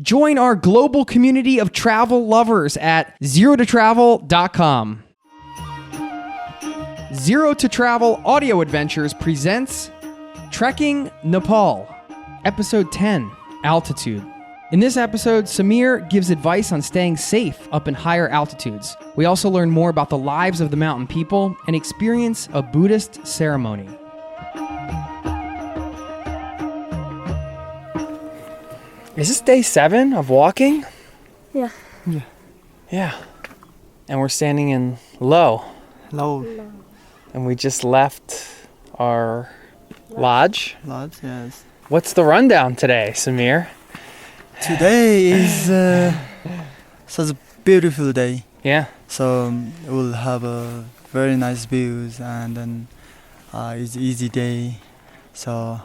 Join our global community of travel lovers at zerototravel.com. Zero to Travel Audio Adventures presents Trekking Nepal, Episode 10, Altitude. In this episode, Samir gives advice on staying safe up in higher altitudes. We also learn more about the lives of the mountain people and experience a Buddhist ceremony. Is this day 7 of walking? Yeah. Yeah. And we're standing in Low. And we just left our lodge. Yes. What's the rundown today, Samir? Today is such a beautiful day. Yeah. So we'll have a very nice views, and then it's easy day. So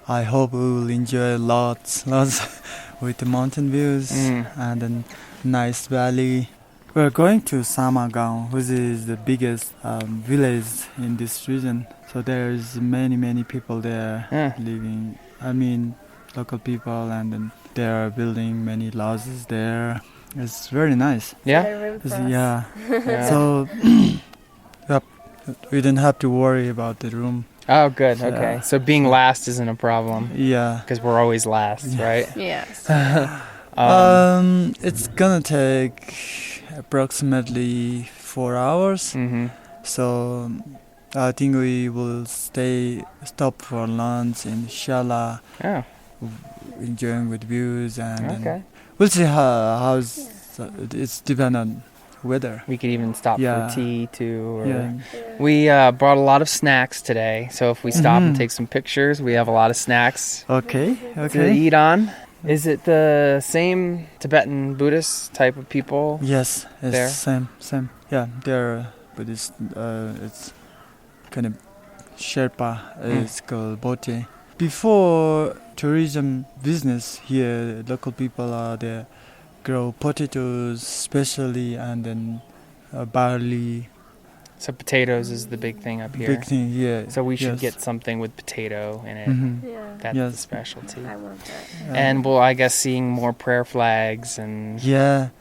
I hope we will enjoy lots with the mountain views and then nice valley. We're going to Samagaon, which is the biggest village in this region. So there's many people there living. I mean, local people, and then they are building many lodges there. It's very nice. Yeah? Yeah. So yep, we don't have to worry about the room. Oh, good. Okay. So being last isn't a problem. Yeah. Because we're always last, right? Yes. It's gonna take approximately 4 hours. Mm-hmm. So I think we will stop for lunch in Shala, enjoying with views, and then we'll see how's it's depend on weather. We could even stop for tea too. Yeah. We brought a lot of snacks today, so if we stop and take some pictures, we have a lot of snacks Okay. to eat on. Is it the same Tibetan Buddhist type of people? Yes, it's there? Same. Yeah, they're Buddhist. It's kind of Sherpa. It's called Bote. Before tourism business here, local people are there, grow potatoes especially, and then barley. So potatoes is the big thing up here. Big thing, yeah. So we should get something with potato in it. Yeah. That's Yes. the specialty. I want that. And we'll, I guess, seeing more prayer flags and Yeah,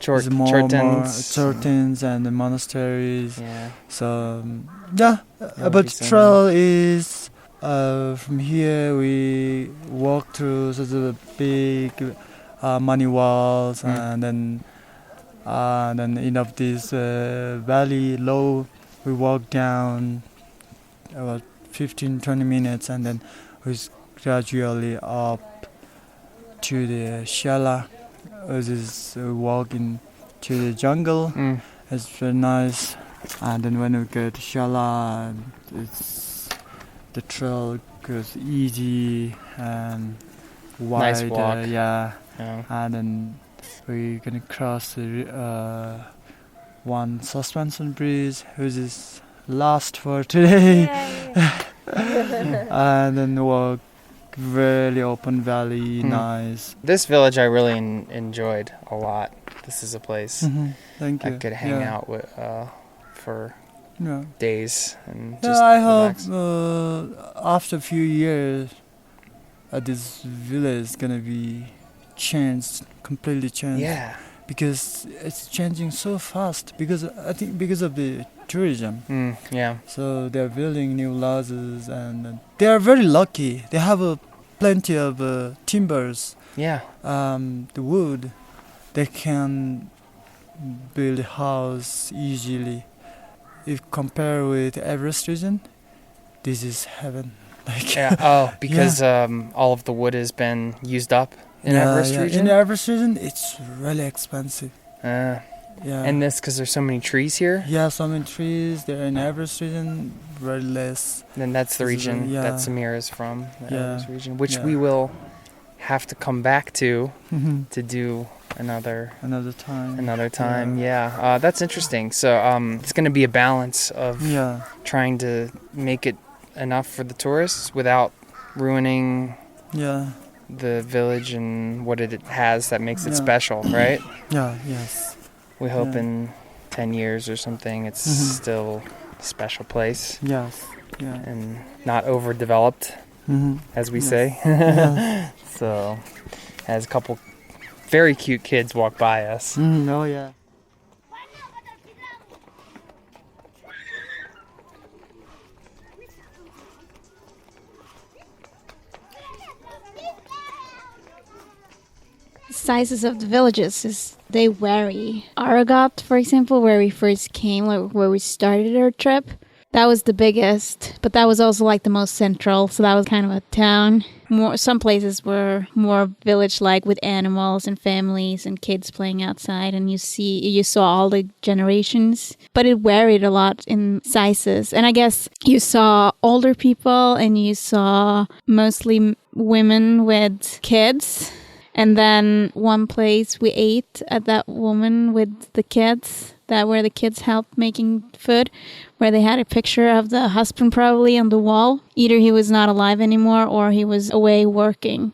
there's more churtens. churtens and the monasteries. Yeah. So would but be so trail is from here we walk through such a big money walls, and then end of this valley Low, we walk down about 15-20 minutes, and then we gradually up to the Shala, which is walk into the jungle. It's very nice. And then when we get to Shala, the trail goes easy and wide. Nice walk. Yeah. Yeah. And then we're gonna cross the one suspension bridge, which is last for today. And then walk really open valley, nice. This village I really enjoyed a lot. This is a place Thank you. I could hang out with for days and just I relax. hope after a few years, this village is gonna be completely changed. Yeah. Because it's changing so fast. I think because of the tourism. Yeah. So they're building new lodges, and they are very lucky. They have plenty of timbers. Yeah. The wood, they can build a house easily. If compare with Everest region, this is heaven. Because all of the wood has been used up in Everest region. In the Everest region, it's really expensive. And this because there's so many trees here. Yeah, so many trees. They're in Everest region, very less. And that's the region that Samir is from, the Everest region, which we will have to come back to do another time. Yeah, that's interesting. So it's going to be a balance of trying to make it enough for the tourists without ruining the village and what it has that makes it special, right? Yes. We hope in 10 years or something it's still a special place. Yes. And not overdeveloped, as we say. So has a couple very cute kids walk by us. Oh, yeah. Sizes of the villages they vary. Aragat, for example, where we first came, like where we started our trip, that was the biggest, but that was also like the most central, so that was kind of a town. Some places were more village-like with animals and families and kids playing outside, and you saw all the generations, but it varied a lot in sizes. And I guess you saw older people and you saw mostly women with kids. And then one place we ate at that woman with the kids, where the kids helped making food, where they had a picture of the husband probably on the wall. Either he was not alive anymore or he was away working.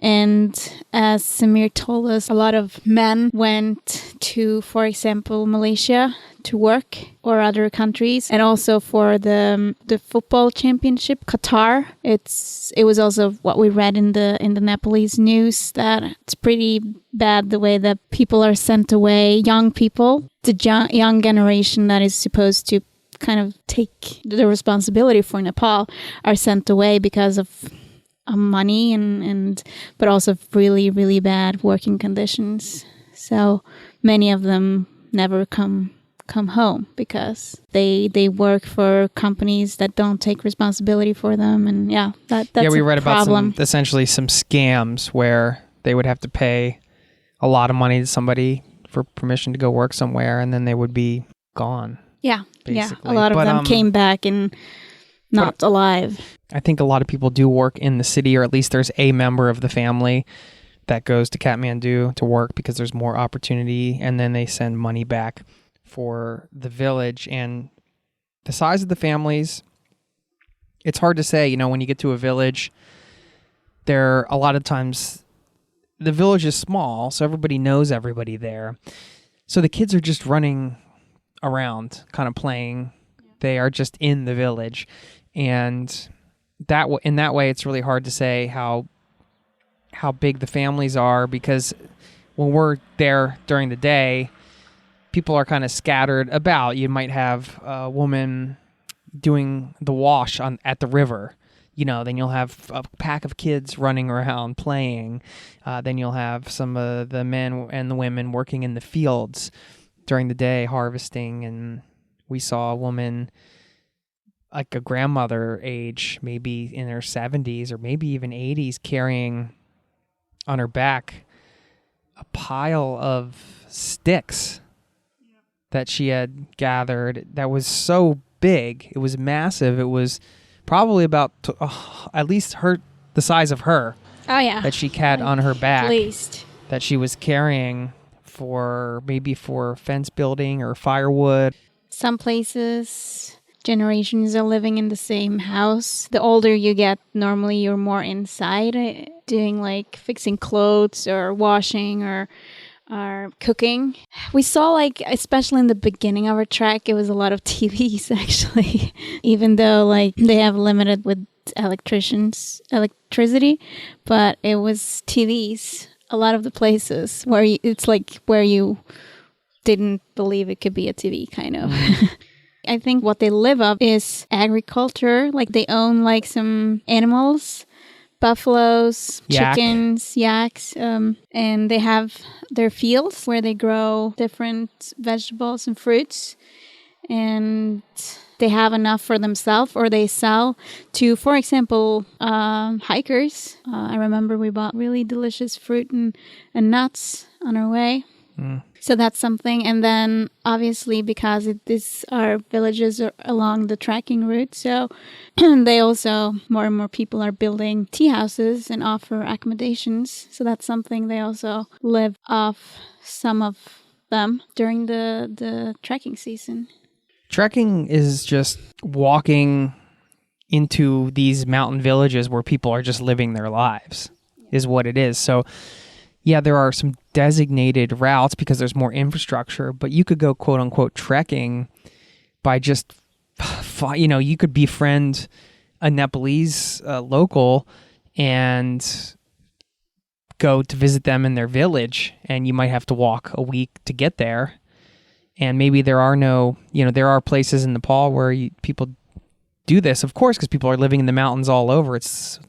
And as Samir told us, a lot of men went to, for example, Malaysia to work or other countries. And also for the football championship, Qatar. It was also what we read in the Nepalese news, that it's pretty bad the way that people are sent away, young people, the young generation that is supposed to kind of take the responsibility for Nepal are sent away because of money and but also really, really bad working conditions. So many of them never come home because they work for companies that don't take responsibility for them. And that's we read a problem. About essentially some scams where they would have to pay a lot of money to somebody for permission to go work somewhere, and then they would be gone. A lot of them came back and not alive. I think a lot of people do work in the city, or at least there's a member of the family that goes to Kathmandu to work because there's more opportunity, and then they send money back for the village. And the size of the families, it's hard to say. When you get to a village, a lot of times the village is small, so everybody knows everybody there. So the kids are just running around, kind of playing. They are just in the village. And in that way, it's really hard to say how big the families are, because when we're there during the day, people are kind of scattered about. You might have a woman doing the wash at the river. Then you'll have a pack of kids running around playing. Then you'll have some of the men and the women working in the fields during the day harvesting. And we saw a woman, like a grandmother age, maybe in her 70s or maybe even 80s, carrying on her back a pile of sticks that she had gathered that was so big. It was massive. It was probably about at least the size of her. Oh, yeah. That she had on her back. At least. That she was carrying for fence building or firewood. Some places, generations are living in the same house. The older you get, normally you're more inside doing like fixing clothes or washing or cooking. We saw, like, especially in the beginning of our trek, it was a lot of TVs actually, even though like they have limited with electricity, but it was TVs. A lot of the places where where you didn't believe it could be a TV, kind of. I think what they live up is agriculture. Like they own like some animals, buffaloes, chickens, yaks, and they have their fields where they grow different vegetables and fruits, and they have enough for themselves, or they sell to, for example, hikers. I remember we bought really delicious fruit and nuts on our way. So that's something. And then obviously, because these are villages along the trekking route, so they also, more and more people are building tea houses and offer accommodations. So that's something they also live off, some of them, during the trekking season. Trekking is just walking into these mountain villages where people are just living their lives, is what it is. So yeah, there are some designated routes because there's more infrastructure, but you could go quote unquote trekking by just, you could befriend a Nepalese local and go to visit them in their village, and you might have to walk a week to get there. And maybe there are places in Nepal where people do this, of course, because people are living in the mountains all over. It's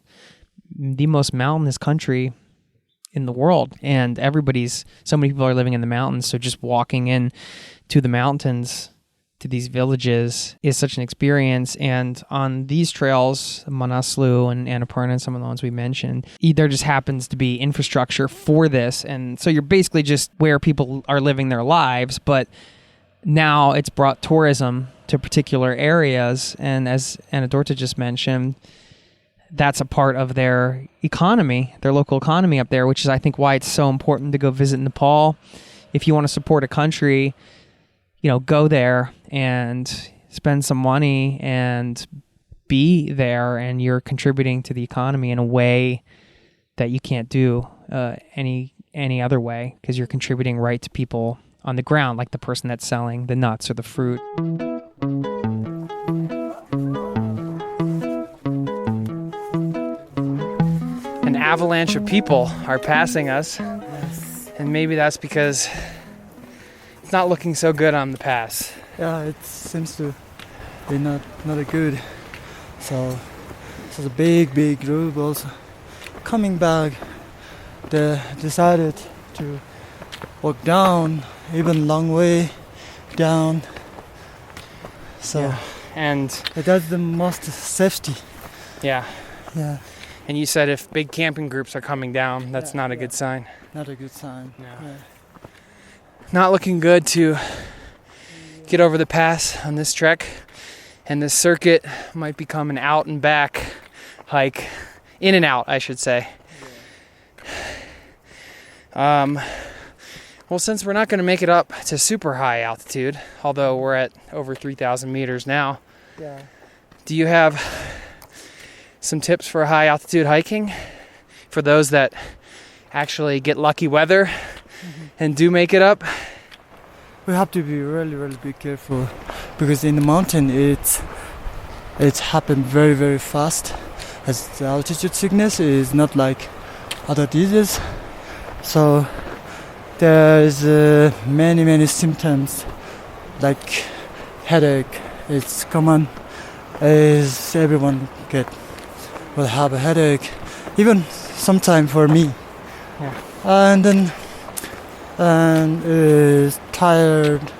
the most mountainous country in the world, and so many people are living in the mountains. So just walking in to the mountains, to these villages, is such an experience. And on these trails, Manaslu and Annapurna and some of the ones we mentioned, there just happens to be infrastructure for this. And so you're basically just where people are living their lives, but now it's brought tourism to particular areas. And as Anne Dorthe just mentioned, that's a part of their economy, their local economy up there, which is, I think, why it's so important to go visit Nepal. If you want to support a country, go there and spend some money and be there, and you're contributing to the economy in a way that you can't do any other way, because you're contributing right to people on the ground, like the person that's selling the nuts or the fruit. An avalanche of people are passing us, and maybe that's because it's not looking so good on the pass. Yeah, it seems to be not a good. So the big group also coming back. They decided to walk down, even long way down. So yeah. And that's the most safety. Yeah. Yeah. And you said if big camping groups are coming down, that's not a good sign. Not a good sign. No. Yeah. Not looking good to get over the pass on this trek, and this circuit might become an out and back hike, in and out, I should say. Well, since we're not going to make it up to super high altitude, although we're at over 3,000 meters now, do you have some tips for high altitude hiking for those that actually get lucky weather and do make it up? We have to be really be careful, because in the mountain it's happened very fast, as the altitude sickness is not like other diseases. So there's many symptoms, like headache. It's common, as everyone will have a headache, even sometime for me. Yeah. And is tired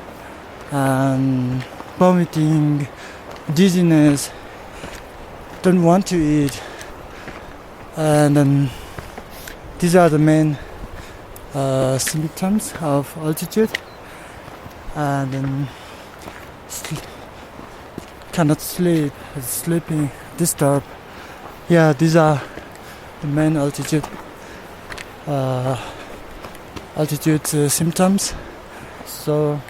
and vomiting, dizziness, don't want to eat, and then these are the main symptoms of altitude. And then cannot sleep, sleeping disturbed. Yeah, these are the main altitude symptoms. So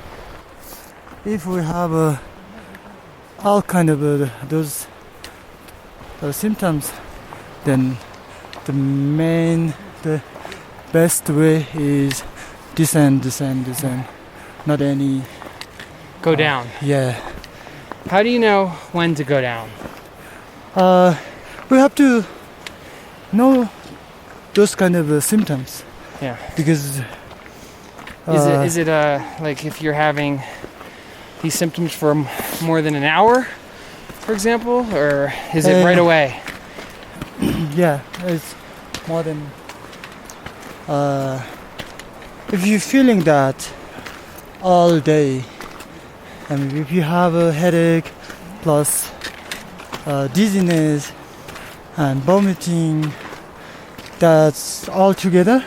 if we have all kind of those symptoms, then the best way is descend, not any go down. Yeah. How do you know when to go down? We have to know those kind of symptoms. Yeah. Because is it like if you're having these symptoms for more than an hour, for example, or is it right away? Yeah, it's more than. If you're feeling that all day, I mean, if you have a headache plus dizziness and vomiting, that's all together,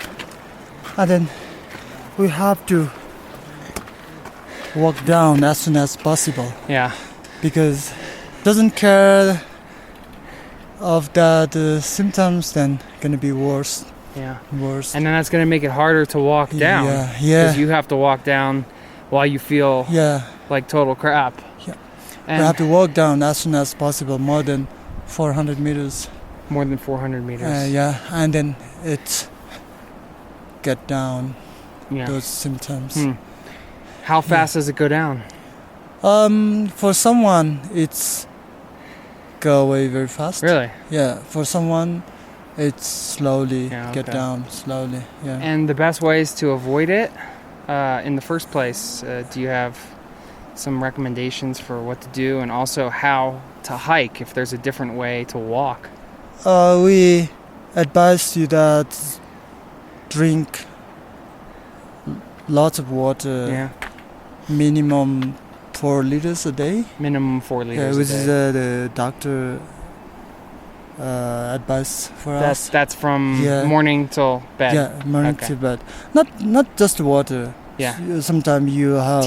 and then we have to walk down as soon as possible. Yeah. Because doesn't care of that symptoms, then gonna be worse. Yeah. Worse. And then that's gonna make it harder to walk down. Yeah. Because you have to walk down while you feel like total crap. Yeah. And we have to walk down as soon as possible, more than 400 meters. More than 400 meters. Yeah, and then it get down those symptoms. How fast does it go down? For someone, it's go away very fast. Really? Yeah. For someone, It's slowly get down, slowly. Yeah. And the best ways to avoid it in the first place, do you have some recommendations for what to do, and also how to hike if there's a different way to walk? We advise you that drink lots of water. Yeah. Minimum 4 liters a day. Minimum 4 liters which a day. is the doctor advice for us. That's from morning till bed. Yeah, morning to bed. Not just water. Yeah. Sometimes you have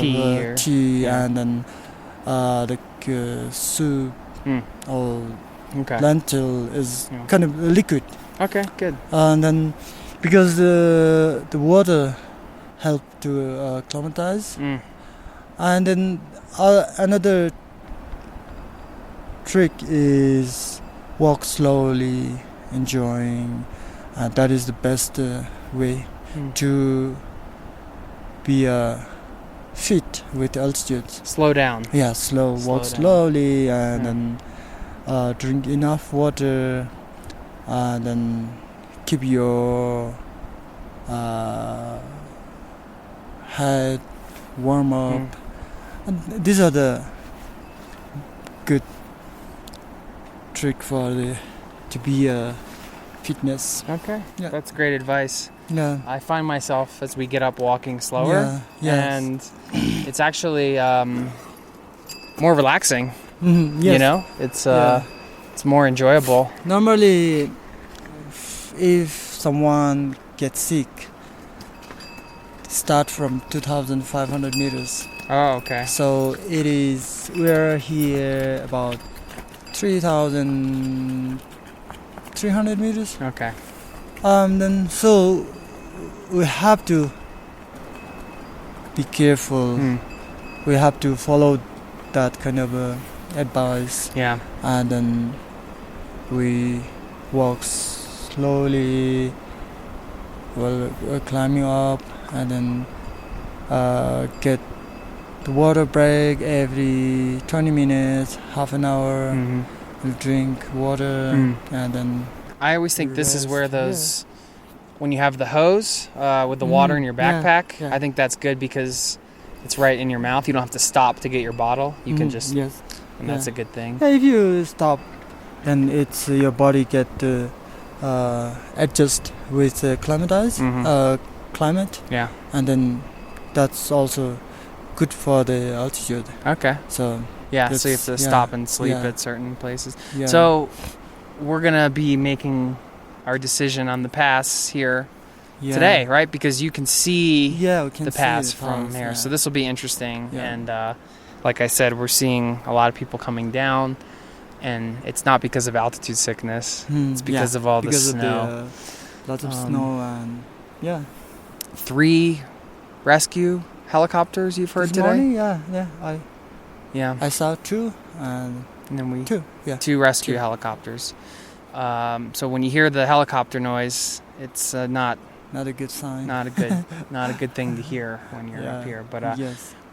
tea, and then soup or lentil is kind of liquid. Okay, good. And then because the water help to acclimatize. And then another trick is walk slowly, enjoying. That is the best way to be fit with altitude. Slow down. Yeah, walk slowly, and then drink enough water, and then keep your head warm up. And these are the good trick to be a fitness. Okay, that's great advice. Yeah, I find myself as we get up walking slower, and it's actually more relaxing. You know, it's more enjoyable. Normally, if someone gets sick, start from 2,500 meters. Oh, okay. So we're here about 3,300 meters. Okay. Then so we have to be careful. We have to follow that kind of advice. Yeah. And then we walk slowly while we're climbing up, and then get the water break every 20 minutes, half an hour. We'll drink water, and then I always think this is where those when you have the hose with the water in your backpack, I think that's good because it's right in your mouth. You don't have to stop to get your bottle. You can just and that's a good thing. Yeah, if you stop, then it's your body get adjust with climate. Yeah. And then that's also good for the altitude. Okay. So so you have to stop and sleep at certain places. Yeah. So we're gonna be making our decision on the pass here today, right? Because you can see the pass from here. So this will be interesting. And like I said, we're seeing a lot of people coming down, and it's not because of altitude sickness. It's because of all the snow. Lots of snow and 3 rescue helicopters you've heard this today? Morning, I saw 2 and then 2 rescue helicopters. So when you hear the helicopter noise, it's not a good sign. Not a good thing to hear when you're up here. But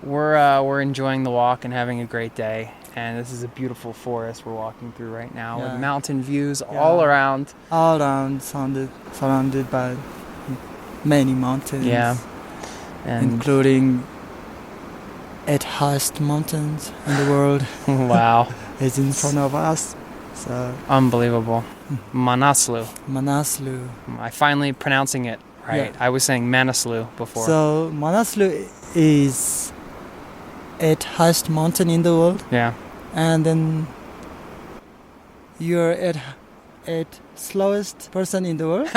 we're enjoying the walk and having a great day. And this is a beautiful forest we're walking through right now with mountain views all around. All around, surrounded by many mountains. Yeah. And including 8 highest mountains in the world. Wow. It's in front of us. So unbelievable. Manaslu. I finally pronouncing it right. I was saying Manaslu before. So Manaslu is 8 highest mountain in the world. Yeah. And then you're at 8 slowest person in the world.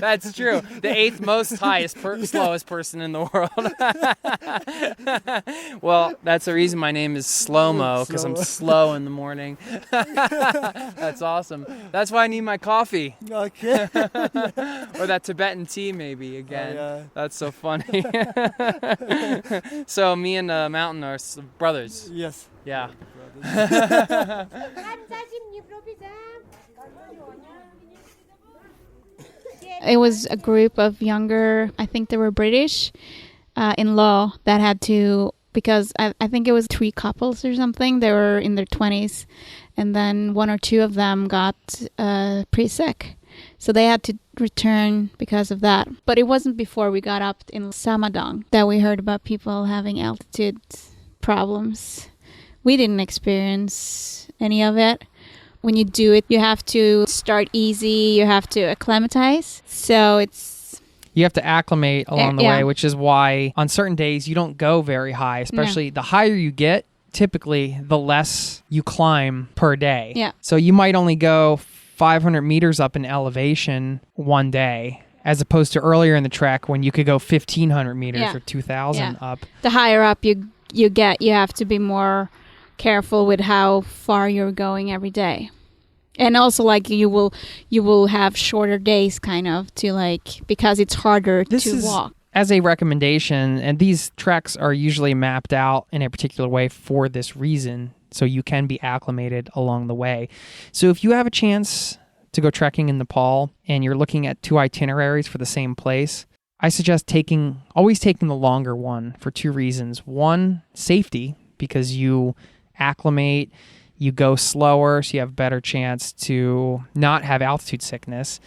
That's true. The 8th most slowest person in the world. Well, that's the reason my name is Slow-Mo, because I'm slow in the morning. That's awesome. That's why I need my coffee. Okay. Or that Tibetan tea, maybe, again. That's so funny. So me and the mountain are brothers. Yes. Yeah. It was a group of younger, I think they were British, in law that had to because I think it was 3 couples or something. They were in their 20s, and then 1 or 2 of them got pretty sick. So they had to return because of that. But it wasn't before we got up in Samadong that we heard about people having altitude problems. We didn't experience any of it. When you do it, you have to start easy, you have to acclimatize. So you have to acclimate along the way, which is why on certain days you don't go very high, especially the higher you get, typically the less you climb per day. Yeah. So you might only go 500 meters up in elevation one day, as opposed to earlier in the trek when you could go 1,500 meters or 2,000 up. The higher up you get, you have to be more careful with how far you're going every day. And also, like, you will have shorter days, kind of, to, like, because it's harder to walk. As a recommendation, and these treks are usually mapped out in a particular way for this reason, so you can be acclimated along the way. So if you have a chance to go trekking in Nepal and you're looking at 2 itineraries for the same place, I suggest always taking the longer one for 2 reasons. One, safety, because you acclimate, you go slower, so you have a better chance to not have altitude sickness.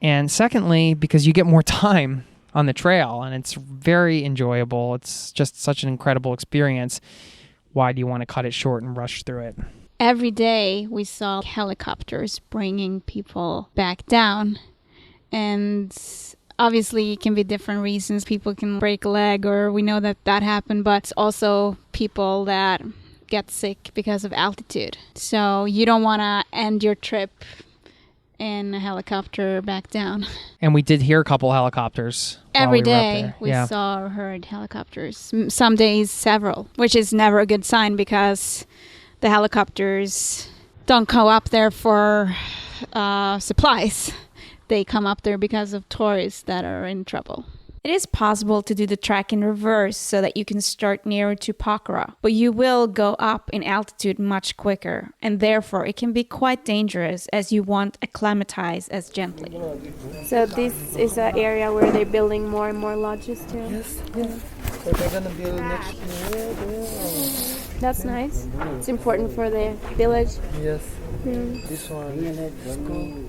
And secondly, because you get more time on the trail, and it's very enjoyable. It's just such an incredible experience. Why do you want to cut it short and rush through it? Every day we saw helicopters bringing people back down. And obviously it can be different reasons. People can break a leg, or we know that happened, but it's also people that get sick because of altitude. So you don't want to end your trip in a helicopter back down. And we did hear a couple helicopters. Every day we saw or heard helicopters. Some days several, which is never a good sign because the helicopters don't go up there for supplies. They come up there because of tourists that are in trouble. It is possible to do the trek in reverse so that you can start nearer to Pokhara, but you will go up in altitude much quicker, and therefore it can be quite dangerous as you won't acclimatize as gently. So this is an area where they're building more and more lodges too? Yes. So they're going to build next year there. That's nice. It's important for the village. Yes. This one is cool.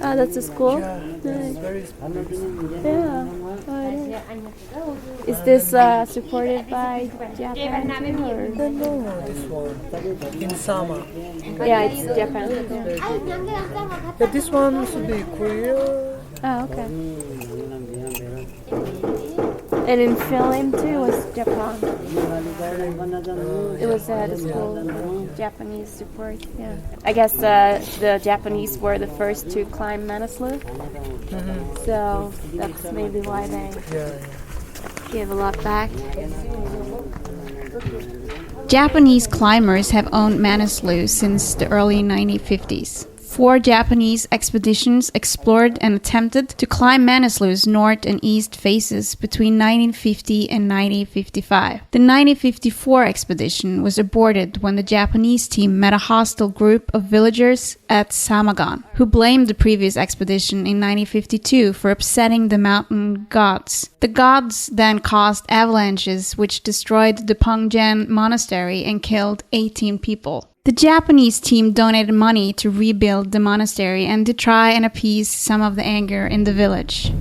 Oh, that's a school? Yeah, nice. Very Yeah. Oh, is this supported by Japan too, or? No, this one in Sama. Yeah, it's Japan. Yeah, this one should be Korea. Oh, okay. And in film too was Japan. It was the school, Japanese support. Yeah, I guess the Japanese were the first to climb Manaslu, so that's maybe why they gave a lot back. Japanese climbers have owned Manaslu since the early 1950s. 4 Japanese expeditions explored and attempted to climb Manaslu's north and east faces between 1950 and 1955. The 1954 expedition was aborted when the Japanese team met a hostile group of villagers at Samagon, who blamed the previous expedition in 1952 for upsetting the mountain gods. The gods then caused avalanches which destroyed the Pongjan monastery and killed 18 people. The Japanese team donated money to rebuild the monastery and to try and appease some of the anger in the village.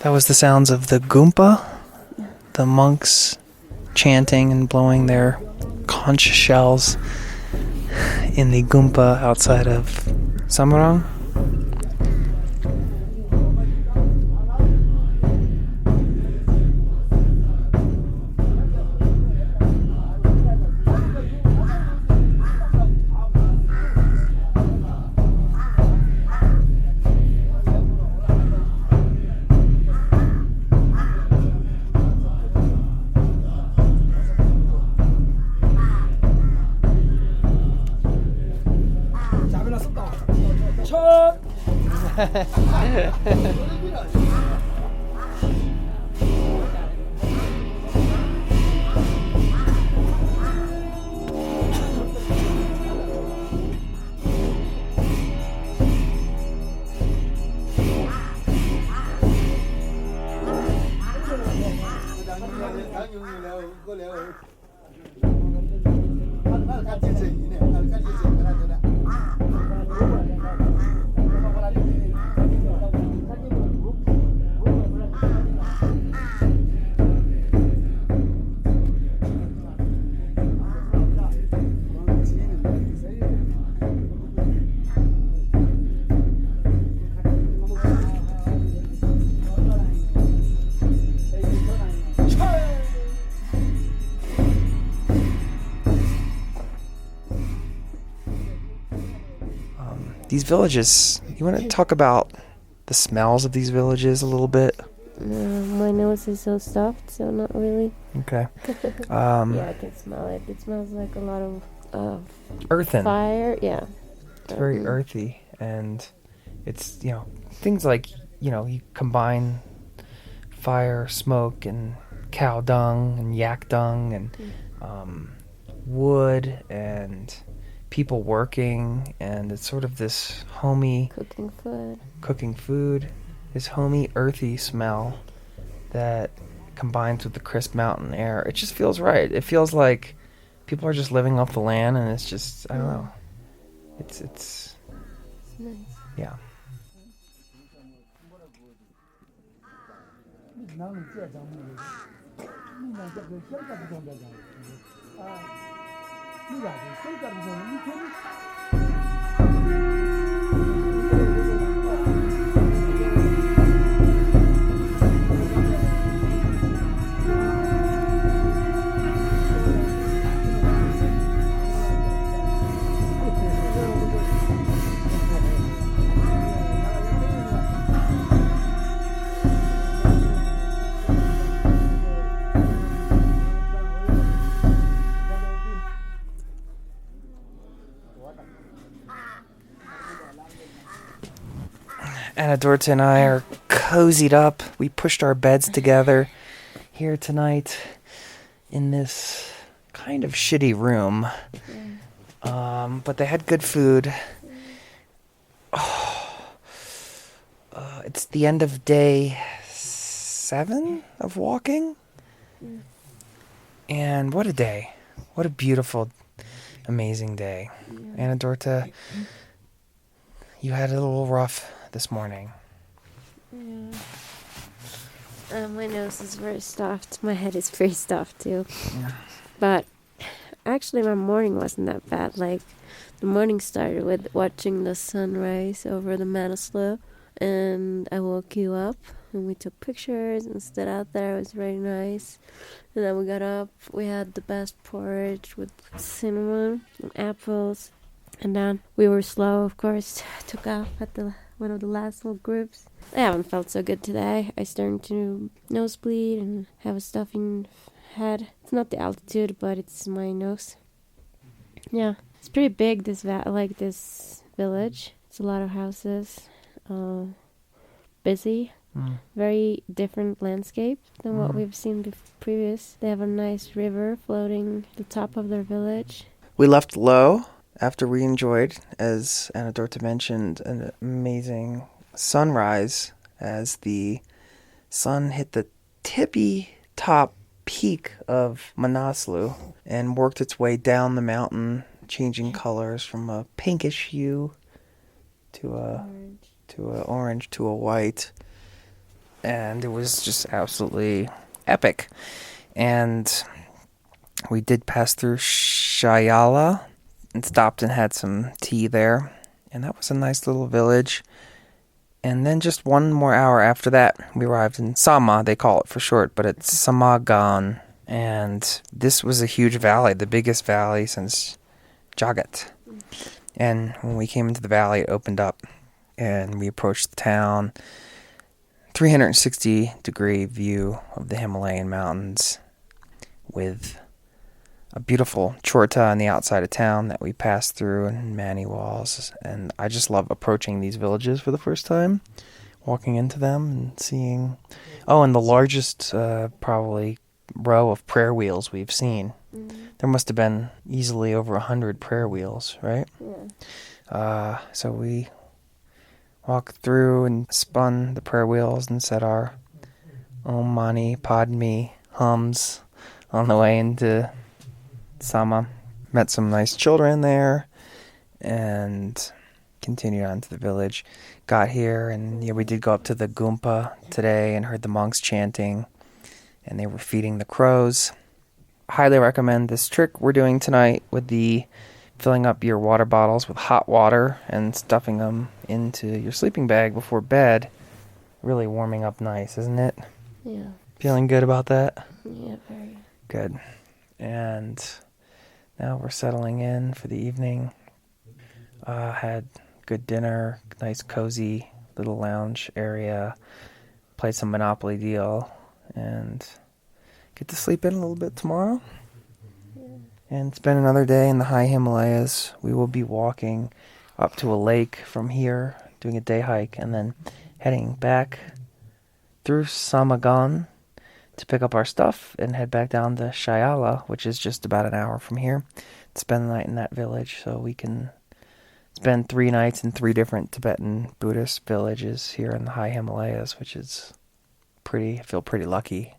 That was the sounds of the Goompa, the monks chanting and blowing their conch shells in the Goompa outside of Samarang. These villages, you want to talk about the smells of these villages a little bit? My nose is so stuffed, so not really. Okay. Yeah, I can smell it. It smells like a lot of earthen. fire. Yeah. It's very earthy, and it's, things like, you combine fire, smoke, and cow dung, and yak dung, and wood, and people working, and it's sort of this homey cooking food, this homey earthy smell that combines with the crisp mountain air. It just feels right. It feels like people are just living off the land, and it's just, I don't know, it's nice. Yeah. Anne Dorthe and I are cozied up. We pushed our beds together here tonight in this kind of shitty room. But they had good food. It's the end of day 7 of walking. And what a day. What a beautiful, amazing day. Anne Dorthe, you had it a little rough this morning. Yeah. My nose is very stuffed. My head is very stuffed too. Yeah. But actually my morning wasn't that bad. Like, the morning started with watching the sunrise over the Manaslu, and I woke you up and we took pictures and stood out there. It was very nice. And then we got up. We had the best porridge with cinnamon and apples. And then we were slow, of course. Took off at one of the last little groups. I haven't felt so good today. I started to nosebleed and have a stuffing head. It's not the altitude, but it's my nose. Yeah, it's pretty big, this village. It's a lot of houses. Busy. Very different landscape than what we've seen previous. They have a nice river floating at the top of their village. We left low after we enjoyed, as Anne Dorthe mentioned, an amazing sunrise as the sun hit the tippy top peak of Manaslu and worked its way down the mountain, changing colors from a pinkish hue to a orange to a white. And it was just absolutely epic. And we did pass through Shayala and stopped and had some tea there. And that was a nice little village. And then just one more hour after that, we arrived in Sama, they call it for short, but it's Samagan. And this was a huge valley, the biggest valley since Jagat. And when we came into the valley, it opened up, and we approached the town. 360-degree view of the Himalayan mountains with a beautiful chorta on the outside of town that we passed through, and Mani walls. And I just love approaching these villages for the first time, walking into them and seeing, and the largest probably row of prayer wheels we've seen. There must have been easily over 100 prayer wheels, right? Yeah. So we walked through and spun the prayer wheels and said our Om Mani Padme hums on the way into Sama. Met some nice children there and continued on to the village. Got here and we did go up to the Gumpa today and heard the monks chanting, and they were feeding the crows. Highly recommend this trick we're doing tonight with the filling up your water bottles with hot water and stuffing them into your sleeping bag before bed. Really warming up nice, isn't it? Yeah. Feeling good about that? Yeah, very. Good. And now we're settling in for the evening. Had good dinner, nice cozy little lounge area, played some Monopoly Deal, and get to sleep in a little bit tomorrow. And spend another day in the high Himalayas. We will be walking up to a lake from here, doing a day hike, and then heading back through Samagan to pick up our stuff and head back down to Shayala, which is just about an hour from here, to spend the night in that village so we can spend 3 nights in 3 different Tibetan Buddhist villages here in the high Himalayas, which is I feel pretty lucky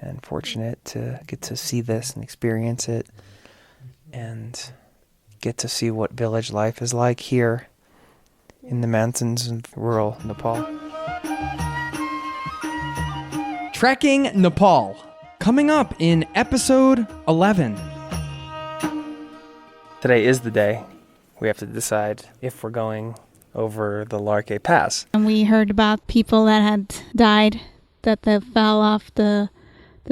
and fortunate to get to see this and experience it and get to see what village life is like here in the mountains of rural Nepal. Trekking Nepal, coming up in episode 11. Today is the day we have to decide if we're going over the Larke Pass. And we heard about people that had died, that they fell off the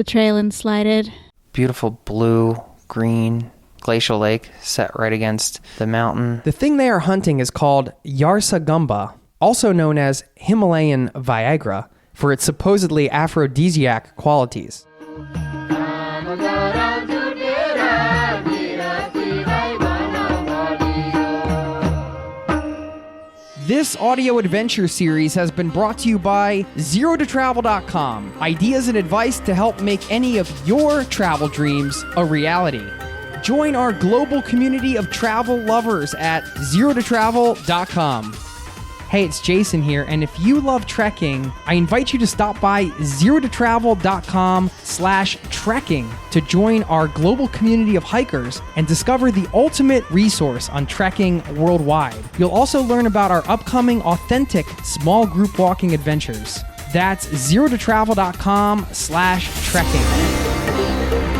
trail and slided. Beautiful blue, green glacial lake set right against the mountain. The thing they are hunting is called Yarsagumba, also known as Himalayan Viagra, for its supposedly aphrodisiac qualities. This audio adventure series has been brought to you by ZeroToTravel.com. Ideas and advice to help make any of your travel dreams a reality. Join our global community of travel lovers at ZeroToTravel.com. Hey, it's Jason here, and if you love trekking, I invite you to stop by ZeroToTravel.com/trekking to join our global community of hikers and discover the ultimate resource on trekking worldwide. You'll also learn about our upcoming authentic small group walking adventures. That's ZeroToTravel.com/trekking.